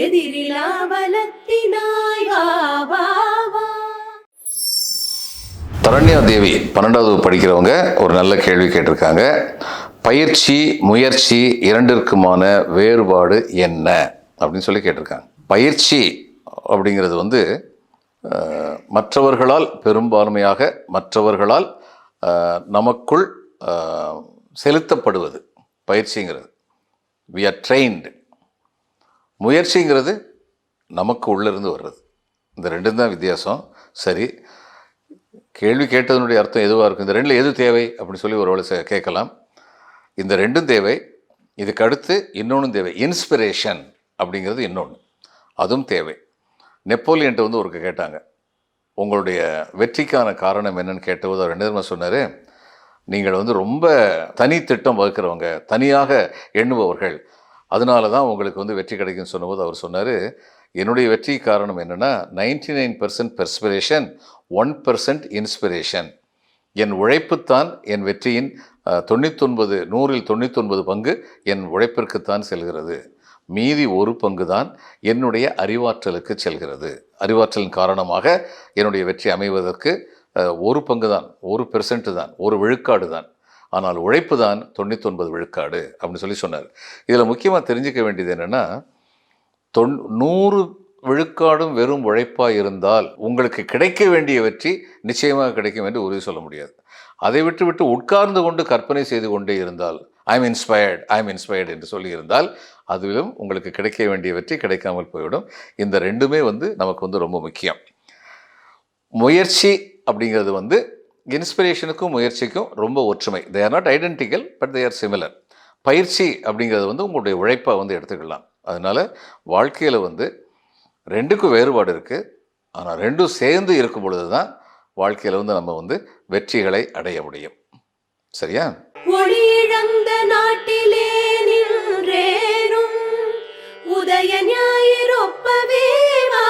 எதிரிலா பலத்தினாய் வா வா வா. தரண்யா தேவி 12வது படிக்கிறவங்க ஒரு நல்ல கேள்வி கேட்டிருக்காங்க. பயிற்சி முயற்சி இரண்டிற்குமான வேறுபாடு என்ன அப்படின்னு சொல்லி கேட்டிருக்காங்க. பயிற்சி அப்படிங்கிறது வந்து மற்றவர்களால் பெரும்பான்மையாக மற்றவர்களால் நமக்குள் செலுத்தப்படுவது பயிற்சிங்கிறது. We are trained. முயற்சிங்கிறது நமக்கு உள்ளிருந்து வர்றது. இந்த ரெண்டும் தான் வித்தியாசம். சரி, கேள்வி கேட்டதனுடைய அர்த்தம் எதுவாக இருக்கும்? இந்த ரெண்டில் எது தேவை அப்படின்னு சொல்லி ஒரு வேளை கேட்கலாம். இந்த ரெண்டும் தேவை. இதுக்கு அடுத்து இன்னொன்று தேவை, இன்ஸ்பிரேஷன் அப்படிங்கிறது இன்னொன்று, அதுவும் தேவை. நெப்போலியன்ட்டு வந்து ஒருக்கு கேட்டாங்க, உங்களுடைய வெற்றிக்கான காரணம் என்னன்னு கேட்டபோது அவர் என்ன சொன்னார், நீங்கள் வந்து ரொம்ப தனி திட்டம் வகுக்கிறவங்க, தனியாக எண்ணுபவர்கள், அதனால தான் உங்களுக்கு வந்து வெற்றி கிடைக்குன்னு சொன்னபோது அவர் சொன்னார், என்னுடைய வெற்றி காரணம் என்னென்னா 99% பெர்ஸ்பிரேஷன், 1% இன்ஸ்பிரேஷன். என் உழைப்புத்தான் என் வெற்றியின் 100% பங்கு என் உழைப்பிற்குத்தான் செல்கிறது. மீதி ஒரு பங்கு தான் என்னுடைய அறிவாற்றலுக்கு செல்கிறது. அறிவாற்றலின் காரணமாக என்னுடைய வெற்றி அமைவதற்கு ஒரு பங்கு தான், 1% தான், 1 விழுக்காடு தான். ஆனால் உழைப்பு தான் 99 விழுக்காடு அப்படின்னு சொல்லி சொன்னார். இதில் முக்கியமாக தெரிஞ்சுக்க வேண்டியது என்னென்னா, 100 விழுக்காடும் வெறும் உழைப்பாக இருந்தால் உங்களுக்கு கிடைக்க வேண்டிய வெற்றி நிச்சயமாக கிடைக்கும் என்று உறுதி சொல்ல முடியாது. அதை விட்டு உட்கார்ந்து கொண்டு கற்பனை செய்து கொண்டே இருந்தால், ஐ எம் இன்ஸ்பயர்டு என்று சொல்லியிருந்தால் அதிலும் உங்களுக்கு கிடைக்க வேண்டிய வெற்றி கிடைக்காமல் போய்விடும். இந்த ரெண்டுமே வந்து நமக்கு வந்து ரொம்ப முக்கியம். முயற்சி அப்படிங்கிறது வந்து இன்ஸ்பிரேஷனுக்கும் முயற்சிக்கும் ரொம்ப ஒற்றுமை. They are not identical, but they are similar. பயிற்சி அப்படிங்கிறது வந்து உங்களுடைய உழைப்பை வந்து எடுத்துக்கலாம். அதனால் வாழ்க்கையில் வந்து ரெண்டுக்கும் வேறுபாடு இருக்குது. ஆனால் ரெண்டும் சேர்ந்து இருக்கும் பொழுது தான் வாழ்க்கையில் வந்து நம்ம வந்து வெற்றிகளை அடைய முடியும். சரியா? ஒளியிழந்த நாட்டிலே நின்றேனும் உதய ஞாயிறொப்பவே வா